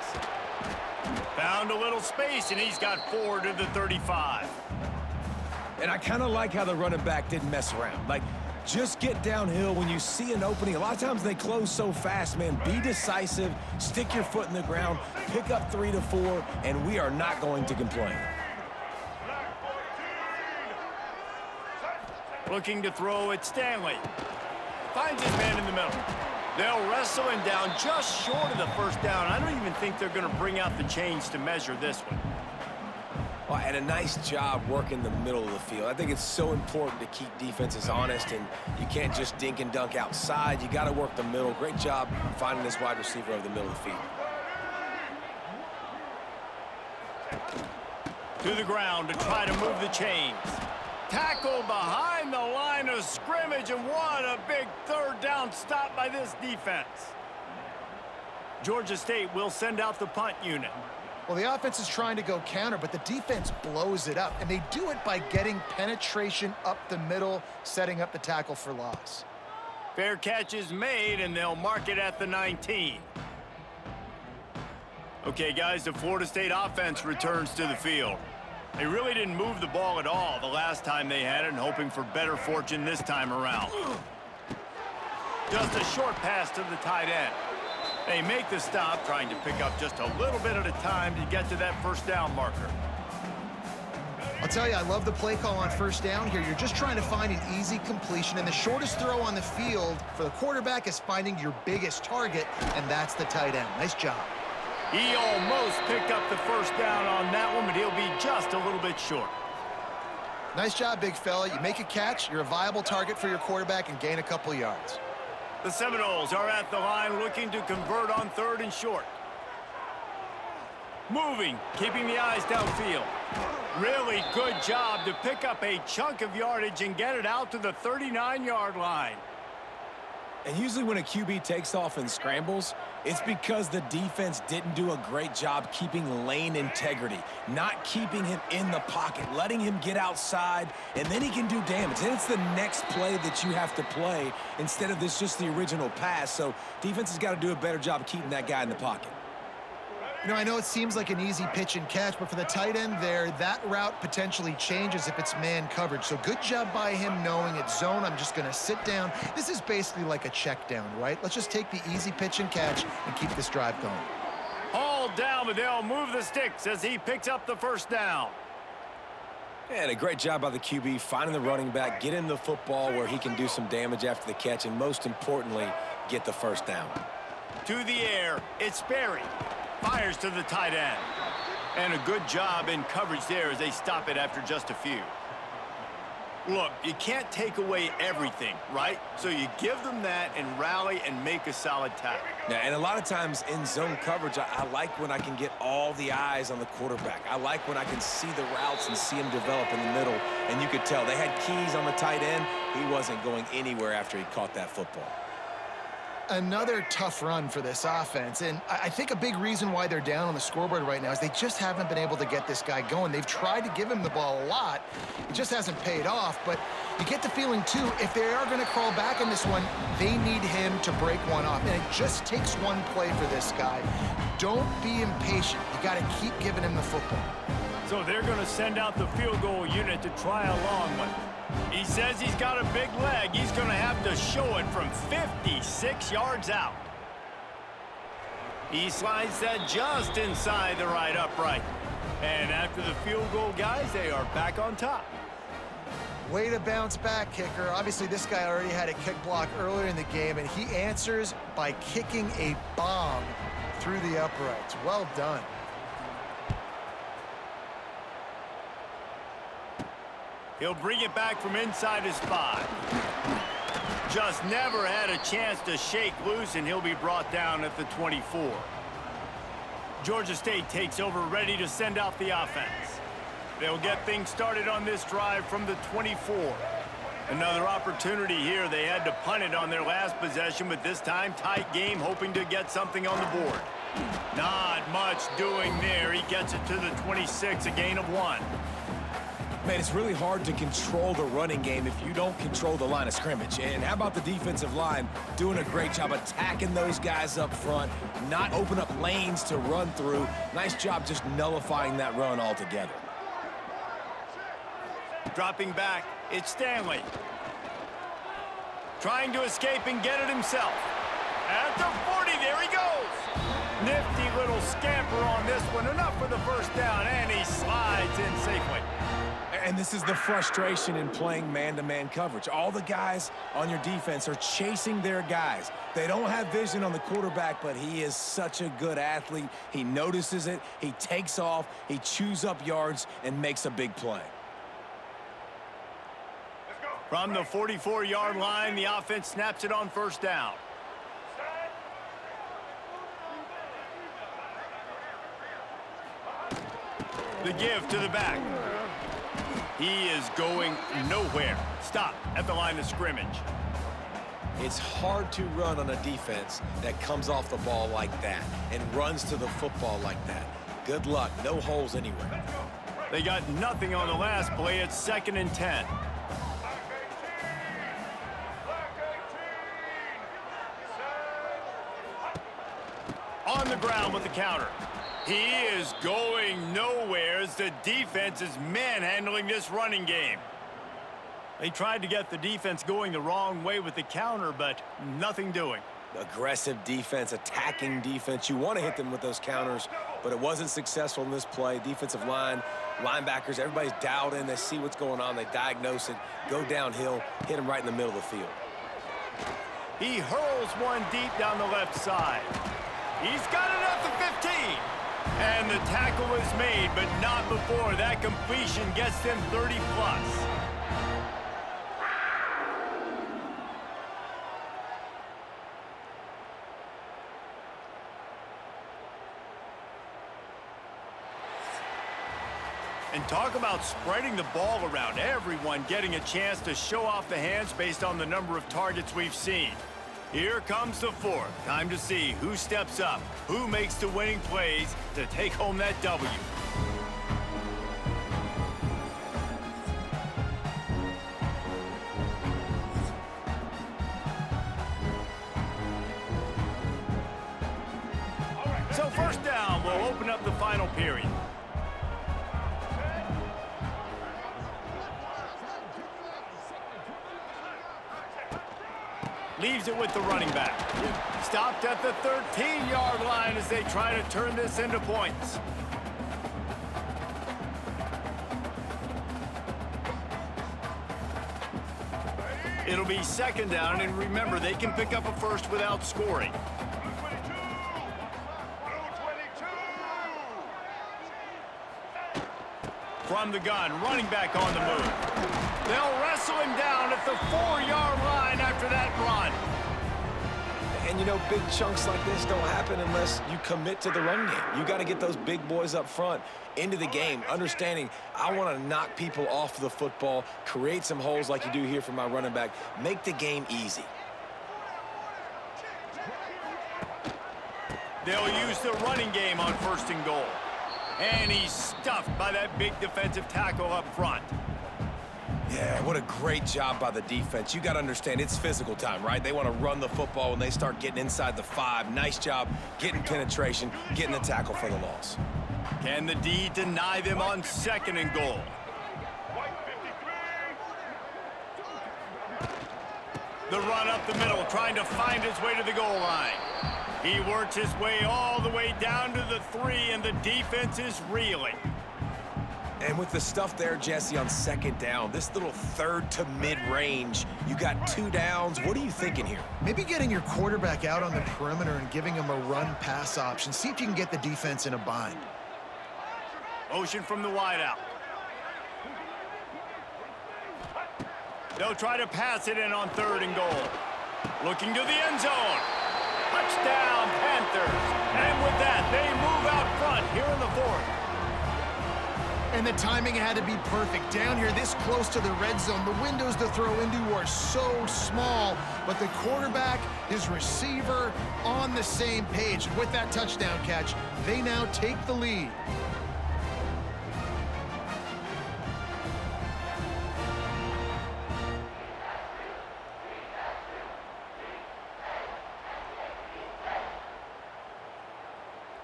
Found a little space, and he's got 4 to the 35. And I kind of like how the running back didn't mess around. Like, just get downhill when you see an opening. A lot of times they close so fast, man. Be decisive, stick your foot in the ground, pick up 3 to 4, and we are not going to complain. Looking to throw at Stanley. Finds his man in the middle. They'll wrestle him down just short of the first down. I don't even think they're going to bring out the chains to measure this one. Well, and a nice job working the middle of the field. I think it's so important to keep defenses honest, and you can't just dink and dunk outside. You got to work the middle. Great job finding this wide receiver over the middle of the field. To the ground to try to move the chains. Tackle behind the line of scrimmage, and what a big third down stop by this defense. Georgia State will send out the punt unit. Well, the offense is trying to go counter, but the defense blows it up, and they do it by getting penetration up the middle, setting up the tackle for loss. Fair catch is made, and they'll mark it at the 19. Okay, guys, the Florida State offense returns to the field. They really didn't move the ball at all the last time they had it, and hoping for better fortune this time around. Just a short pass to the tight end. They make the stop, trying to pick up just a little bit at a time to get to that first down marker. I'll tell you, I love the play call on first down here. You're just trying to find an easy completion, and the shortest throw on the field for the quarterback is finding your biggest target, and that's the tight end. Nice job. He almost picked up the first down on that one, but he'll be just a little bit short. Nice job, big fella. You make a catch, you're a viable target for your quarterback, and gain a couple yards. The Seminoles are at the line looking to convert on 3rd and short. Moving, keeping the eyes downfield. Really good job to pick up a chunk of yardage and get it out to the 39-yard line. And usually when a QB takes off and scrambles, it's because the defense didn't do a great job keeping lane integrity, not keeping him in the pocket, letting him get outside, and then he can do damage. And it's the next play that you have to play instead of this just the original pass. So defense has got to do a better job of keeping that guy in the pocket. You know, I know it seems like an easy pitch and catch, but for the tight end there, that route potentially changes if it's man coverage. So good job by him knowing it's zone. I'm just going to sit down. This is basically like a check down, right? Let's just take the easy pitch and catch and keep this drive going. Hauled down, but they'll move the sticks as he picks up the first down. And a great job by the QB finding the running back, getting the football where he can do some damage after the catch, and most importantly, get the first down. To the air, it's Berry. Fires to the tight end. And a good job in coverage there as they stop it after just a few. Look, you can't take away everything, right? So you give them that and rally and make a solid tackle. Yeah, and a lot of times in zone coverage, I like when I can get all the eyes on the quarterback. I like when I can see the routes and see him develop in the middle. And you could tell they had keys on the tight end. He wasn't going anywhere after he caught that football. Another tough run for this offense, and I think a big reason why they're down on the scoreboard right now is they just haven't been able to get this guy going. They've tried to give him the ball a lot. It just hasn't paid off, but you get the feeling, too, if they are going to crawl back in this one, they need him to break one off, and it just takes one play for this guy. Don't be impatient. You got to keep giving him the football. So they're going to send out the field goal unit to try a long one. He says he's got a big leg. He's going to have to show it from 56 yards out. He slides that just inside the right upright. And after the field goal, guys, they are back on top. Way to bounce back, kicker. Obviously, this guy already had a kick block earlier in the game, and he answers by kicking a bomb through the uprights. Well done. He'll bring it back from inside his 5. Just never had a chance to shake loose, and he'll be brought down at the 24. Georgia State takes over, ready to send out the offense. They'll get things started on this drive from the 24. Another opportunity here. They had to punt it on their last possession, but this time tight game, hoping to get something on the board. Not much doing there. He gets it to the 26, a gain of 1. Man, it's really hard to control the running game if you don't control the line of scrimmage. And how about the defensive line doing a great job attacking those guys up front, not open up lanes to run through. Nice job just nullifying that run altogether. Dropping back, it's Stanley. Trying to escape and get it himself. At the 40, there he goes. Nifty little scamper on this one, enough for the first down, and he slides in safely. And this is the frustration in playing man-to-man coverage. All the guys on your defense are chasing their guys. They don't have vision on the quarterback, but he is such a good athlete. He notices it, he takes off, he chews up yards, and makes a big play. From the 44-yard line, the offense snaps it on first down. The give to the back. He is going nowhere. Stop at the line of scrimmage. It's hard to run on a defense that comes off the ball like that and runs to the football like that. Good luck. No holes anywhere. They got nothing on the last play. It's 2nd and 10. On the ground with the counter. He is going nowhere as the defense is manhandling this running game. They tried to get the defense going the wrong way with the counter, but nothing doing. Aggressive defense, attacking defense. You want to hit them with those counters, but it wasn't successful in this play. Defensive line, linebackers, everybody's dialed in. They see what's going on. They diagnose it, go downhill, hit him right in the middle of the field. He hurls one deep down the left side. He's got it at the 15. And the tackle is made, but not before that completion gets them 30+. And talk about spreading the ball around. Everyone getting a chance to show off the hands based on the number of targets we've seen. Here comes the 4th. Time to see who steps up, who makes the winning plays to take home that W. So first down, we'll open up the final period. Leaves it with the running back. Stopped at the 13-yard line as they try to turn this into points. It'll be 2nd down, and remember, they can pick up a first without scoring. From the gun, running back on the move. They'll wrestle him down at the 4-yard line after that run. And, you know, big chunks like this don't happen unless you commit to the run game. You got to get those big boys up front into the game, understanding I want to knock people off the football, create some holes like you do here for my running back, make the game easy. They'll use the running game on 1st and goal. And he's stuffed by that big defensive tackle up front. Yeah, what a great job by the defense. You got to understand, it's physical time, right? They want to run the football when they start getting inside the 5. Nice job getting penetration, getting the tackle for the loss. Can the D deny them on 2nd and goal? The run up the middle, trying to find his way to the goal line. He works his way all the way down to the 3, and the defense is reeling. And with the stuff there, Jesse, on 2nd down, this little 3rd to mid-range, you got 2 downs. What are you thinking here? Maybe getting your quarterback out on the perimeter and giving him a run-pass option. See if you can get the defense in a bind. Motion from the wideout. They'll try to pass it in on 3rd and goal. Looking to the end zone. Touchdown, Panthers. And with that, they move out front here in the 4th. And the timing had to be perfect. Down here, this close to the red zone, the windows to throw into are so small, but the quarterback, his receiver, on the same page. And with that touchdown catch, they now take the lead.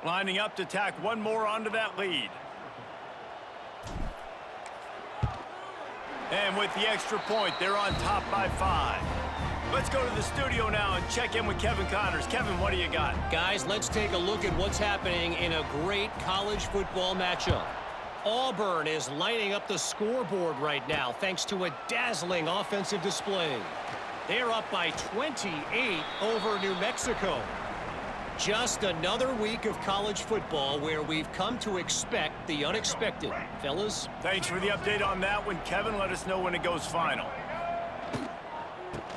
Lining up to tack one more onto that lead. And with the extra point, they're on top by 5. Let's go to the studio now and check in with Kevin Connors. Kevin, what do you got? Guys, let's take a look at what's happening in a great college football matchup. Auburn is lining up the scoreboard right now thanks to a dazzling offensive display. They're up by 28 over New Mexico. Just another week of college football where we've come to expect the unexpected. Fellas? Thanks for the update on that one, Kevin. Let us know when it goes final.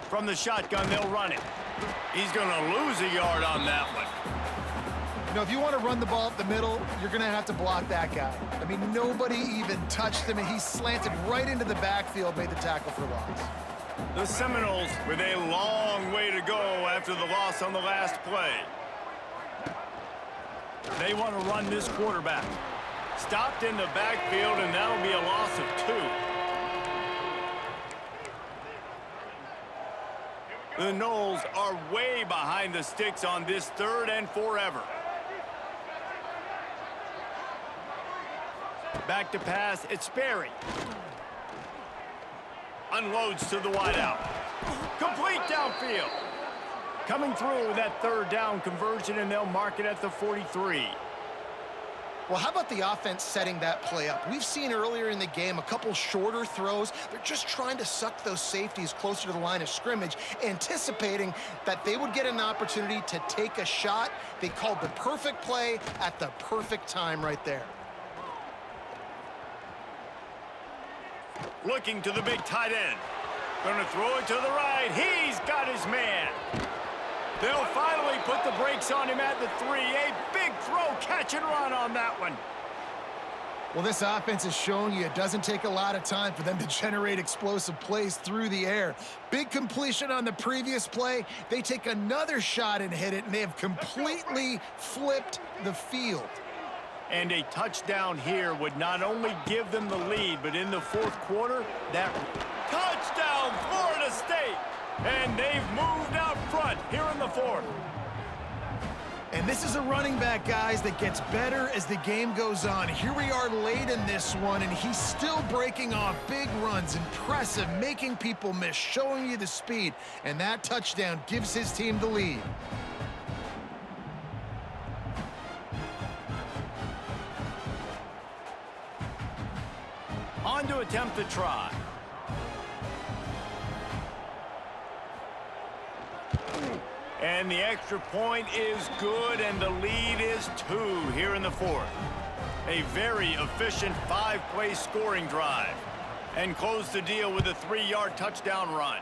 From the shotgun, they'll run it. He's going to lose a yard on that one. You know, if you want to run the ball up the middle, you're going to have to block that guy. I mean, nobody even touched him, and he slanted right into the backfield, made the tackle for loss. The Seminoles with a long way to go after the loss on the last play. They want to run this quarterback. Stopped in the backfield, and that'll be a loss of 2. The Noles are way behind the sticks on this 3rd and forever. Back to pass, it's Sperry. Unloads to the wideout. Complete downfield. Coming through with that 3rd down conversion, and they'll mark it at the 43. Well, how about the offense setting that play up? We've seen earlier in the game a couple shorter throws. They're just trying to suck those safeties closer to the line of scrimmage, anticipating that they would get an opportunity to take a shot. They called the perfect play at the perfect time right there. Looking to the big tight end. Gonna throw it to the right. He's got his man. They'll finally put the brakes on him at the 3. A big throw, catch and run on that one. Well, this offense has shown you it doesn't take a lot of time for them to generate explosive plays through the air. Big completion on the previous play. They take another shot and hit it, and they have completely flipped the field. And a touchdown here would not only give them the lead, but in the 4th quarter, that touchdown, Florida State! And they've moved out front here in the 4th. And this is a running back, guys, that gets better as the game goes on. Here we are late in this one, and he's still breaking off big runs. Impressive, making people miss, showing you the speed. And that touchdown gives his team the lead. On to attempt the try. And the extra point is good, and the lead is 2 here in the 4th. A very efficient 5-play scoring drive. And close the deal with a 3-yard touchdown run.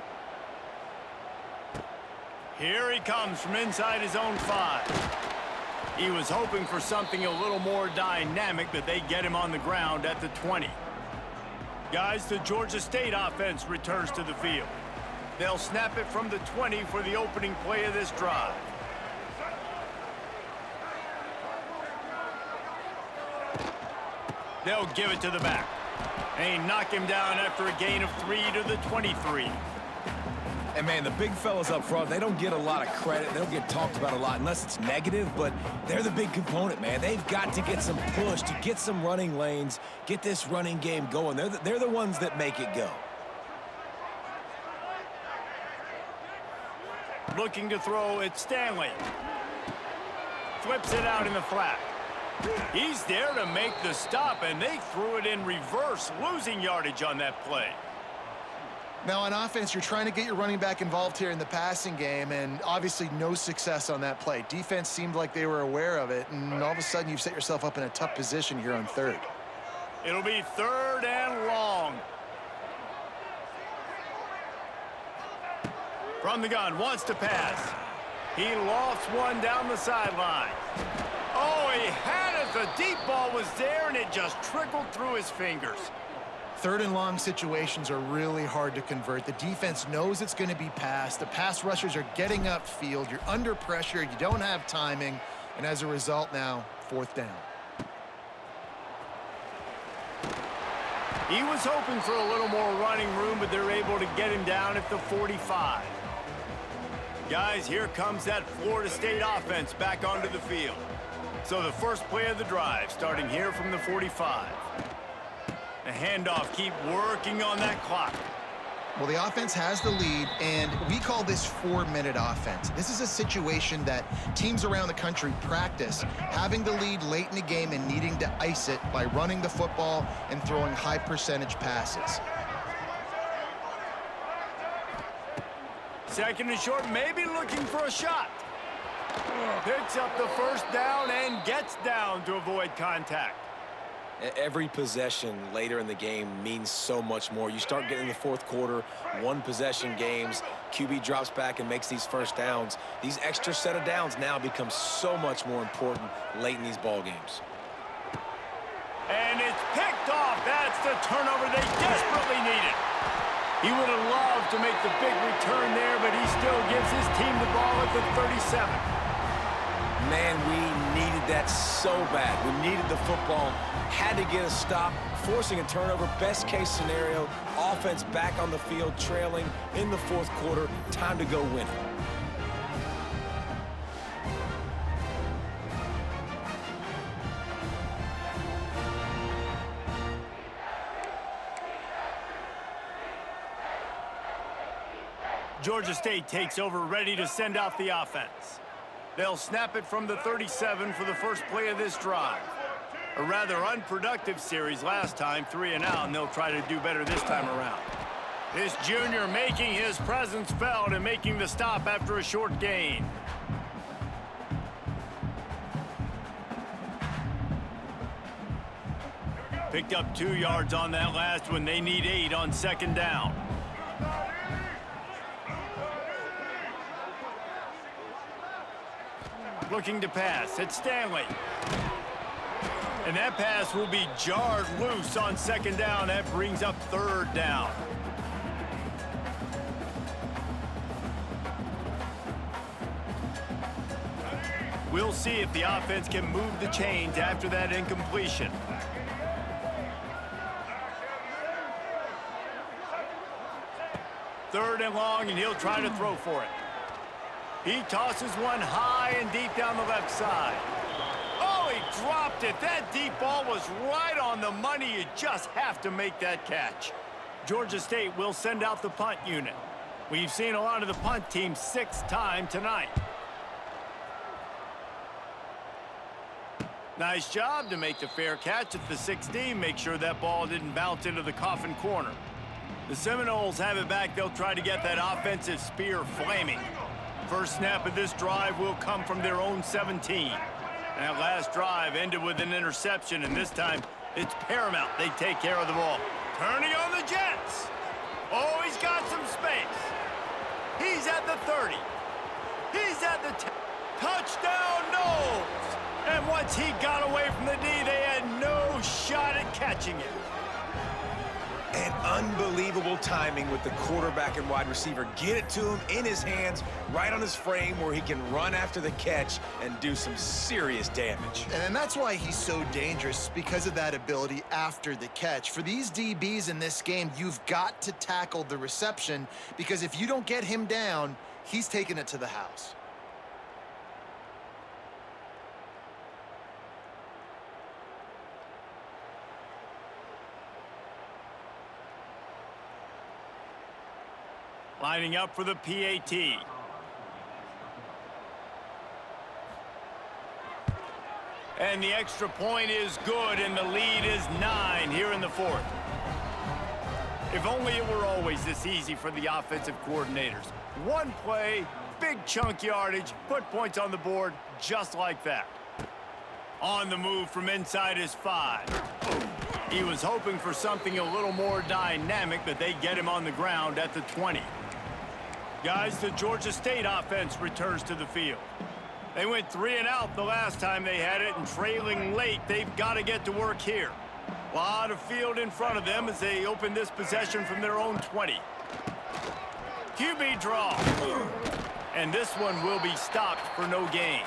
Here he comes from inside his own 5. He was hoping for something a little more dynamic, but they get him on the ground at the 20. Guys, the Georgia State offense returns to the field. They'll snap it from the 20 for the opening play of this drive. They'll give it to the back. And knock him down after a gain of 3 to the 23. And, man, the big fellas up front, they don't get a lot of credit. They don't get talked about a lot unless it's negative, but they're the big component, man. They've got to get some push, to get some running lanes, get this running game going. They're the ones that make it go. Looking to throw, it's Stanley. Flips it out in the flat. He's there to make the stop, and they threw it in reverse, losing yardage on that play. Now, on offense, you're trying to get your running back involved here in the passing game, and obviously no success on that play. Defense seemed like they were aware of it, and all of a sudden you've set yourself up in a tough position here on third. It'll be 3rd and long. From the gun, wants to pass. He lofts one down the sideline. Oh, he had it. The deep ball was there, and it just trickled through his fingers. 3rd and long situations are really hard to convert. The defense knows it's going to be passed. The pass rushers are getting upfield. You're under pressure. You don't have timing. And as a result now, 4th down. He was hoping for a little more running room, but they're able to get him down at the 45. Guys, here comes that Florida State offense back onto the field. So the first play of the drive, starting here from the 45. The handoff, keep working on that clock. Well, the offense has the lead, and we call this 4-minute offense. This is a situation that teams around the country practice, having the lead late in the game and needing to ice it by running the football and throwing high-percentage passes. 2nd and short, maybe looking for a shot. Picks up the 1st down and gets down to avoid contact. Every possession later in the game means so much more. You start getting the 4th quarter, 1-possession games, QB drops back and makes these 1st downs. These extra set of downs now become so much more important late in these ball games. And it's picked off. That's the turnover they desperately needed. He would have loved to make the big return there, but he still gives his team the ball at the 37. Man, we needed that so bad. We needed the football, had to get a stop, forcing a turnover. Best case scenario, offense back on the field, trailing in the 4th quarter. Time to go win it. Georgia State takes over, ready to send out the offense. They'll snap it from the 37 for the first play of this drive. A rather unproductive series last time, 3 and out, and they'll try to do better this time around. This junior making his presence felt and making the stop after a short gain. Picked up 2 yards on that last one. They need 8 on 2nd down. Looking to pass. It's Stanley. And that pass will be jarred loose on 2nd down. That brings up 3rd down. We'll see if the offense can move the chains after that incompletion. Third and long, and he'll try to throw for it. He tosses one high and deep down the left side. Oh, he dropped it. That deep ball was right on the money. You just have to make that catch. Georgia State will send out the punt unit. We've seen a lot of the punt team 6th time tonight. Nice job to make the fair catch at the 16. Make sure that ball didn't bounce into the coffin corner. The Seminoles have it back. They'll try to get that offensive spear flaming. First snap of this drive will come from their own 17. And that last drive ended with an interception, and this time it's paramount they take care of the ball. Turning on the Jets. Oh, he's got some space. He's at the 30. He's at the 10. Touchdown, Knowles. And once he got away from the D, they had no shot at catching it. And Unbelievable timing with the quarterback and wide receiver. Get it to him in his hands, right on his frame where he can run after the catch and do some serious damage. And that's why he's so dangerous, because of that ability after the catch. For these DBs in this game, you've got to tackle the reception, because if you don't get him down, he's taking it to the house. Lining up for the PAT. And the extra point is good, and the lead is 9 here in the fourth. If only it were always this easy for the offensive coordinators. One play, big chunk yardage, put points on the board just like that. On the move from inside his 5. He was hoping for something a little more dynamic, but they get him on the ground at the 20. Guys, the Georgia State offense returns to the field. They went 3 and out the last time they had it, and trailing late, they've got to get to work here. A lot of field in front of them as they open this possession from their own 20. QB draw. And this one will be stopped for no gain.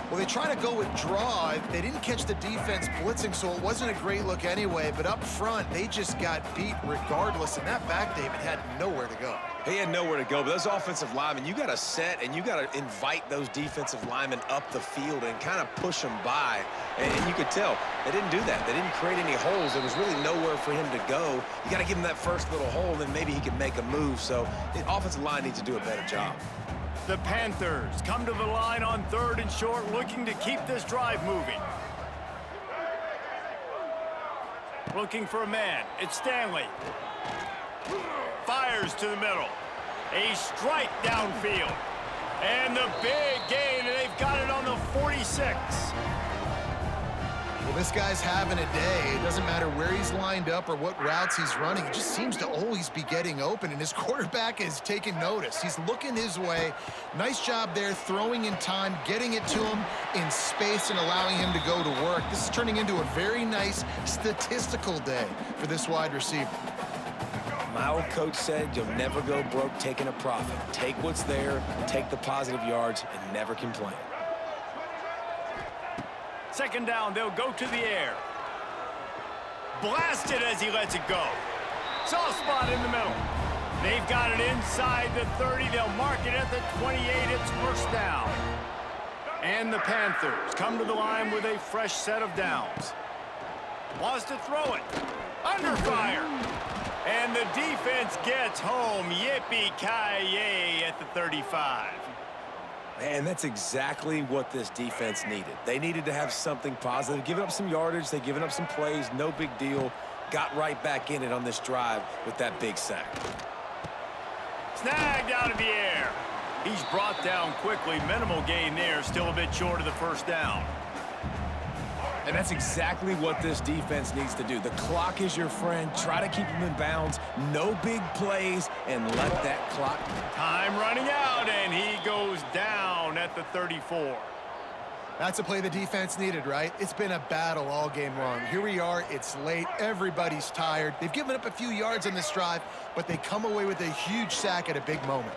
Well, they try to go with draw. They didn't catch the defense blitzing, so it wasn't a great look anyway. But up front, they just got beat regardless. And that back, David, had nowhere to go. He had nowhere to go, but those offensive linemen, you got to set and you got to invite those defensive linemen up the field and kind of push them by. And you could tell they didn't do that. They didn't create any holes. There was really nowhere for him to go. You got to give him that first little hole, and then maybe he can make a move. So the offensive line needs to do a better job. The Panthers come to the line on 3rd and short, looking to keep this drive moving. Looking for a man. It's Stanley. Fires to the middle. A strike downfield. And the big gain, and they've got it on the 46. Well, this guy's having a day. It doesn't matter where he's lined up or what routes he's running. He just seems to always be getting open, and his quarterback is taking notice. He's looking his way. Nice job there, throwing in time, getting it to him in space and allowing him to go to work. This is turning into a very nice statistical day for this wide receiver. My old coach said you'll never go broke taking a profit. Take what's there, take the positive yards, and never complain. 2nd down, they'll go to the air. Blasted as he lets it go. Soft spot in the middle. They've got it inside the 30. They'll mark it at the 28. It's 1st down. And the Panthers come to the line with a fresh set of downs. Wants to throw it. Under fire. And the defense gets home. Yippee-ki-yay at the 35. Man, that's exactly what this defense needed. They needed to have something positive. Giving up some yardage, they've given up some plays, no big deal. Got right back in it on this drive with that big sack. Snagged out of the air. He's brought down quickly. Minimal gain there, still a bit short of the 1st down. And that's exactly what this defense needs to do. The clock is your friend. Try to keep them in bounds. No big plays, and let that clock. Time running out, and he goes down at the 34. That's a play the defense needed, right? It's been a battle all game long. Here we are. It's late. Everybody's tired. They've given up a few yards on this drive, but they come away with a huge sack at a big moment.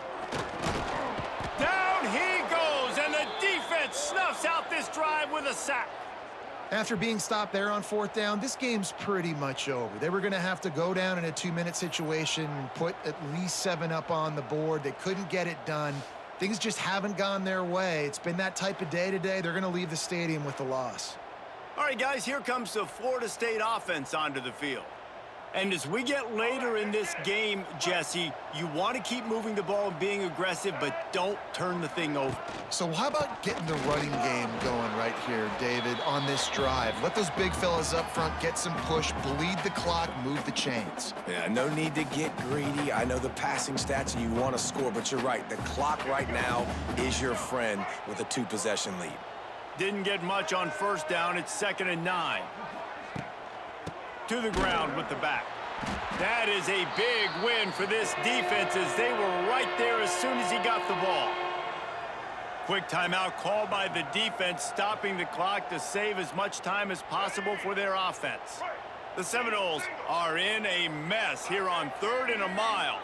Down he goes, and the defense snuffs out this drive with a sack. After being stopped there on 4th down, this game's pretty much over. They were going to have to go down in a 2-minute situation, put at least 7 up on the board. They couldn't get it done. Things just haven't gone their way. It's been that type of day today. They're going to leave the stadium with the loss. All right, guys, here comes the Florida State offense onto the field. And as we get later in this game, Jesse, you want to keep moving the ball and being aggressive, but don't turn the thing over. So how about getting the running game going right here, David, on this drive? Let those big fellas up front get some push, bleed the clock, move the chains. Yeah, no need to get greedy. I know the passing stats and you want to score, but you're right. The clock right now is your friend with a 2-possession lead. Didn't get much on 1st down. It's 2nd and 9. To the ground with the back. That is a big win for this defense as they were right there as soon as he got the ball. Quick timeout called by the defense, stopping the clock to save as much time as possible for their offense. The Seminoles are in a mess here on 3rd and a mile.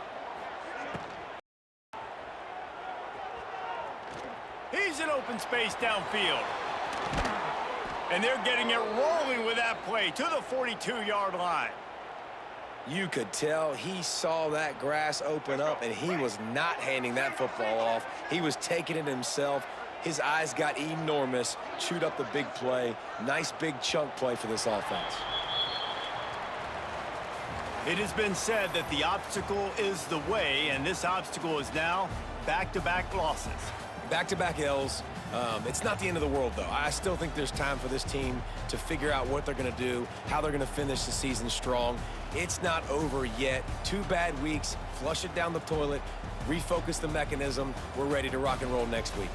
He's in open space downfield. And they're getting it rolling with that play to the 42-yard line. You could tell he saw that grass open up, and he was not handing that football off. He was taking it himself. His eyes got enormous, chewed up the big play. Nice big chunk play for this offense. It has been said that the obstacle is the way, and this obstacle is now back-to-back losses. Back-to-back L's. It's not the end of the world, though. I still think there's time for this team to figure out what they're going to do, how they're going to finish the season strong. It's not over yet. 2 bad weeks. Flush it down the toilet. Refocus the mechanism. We're ready to rock and roll next week.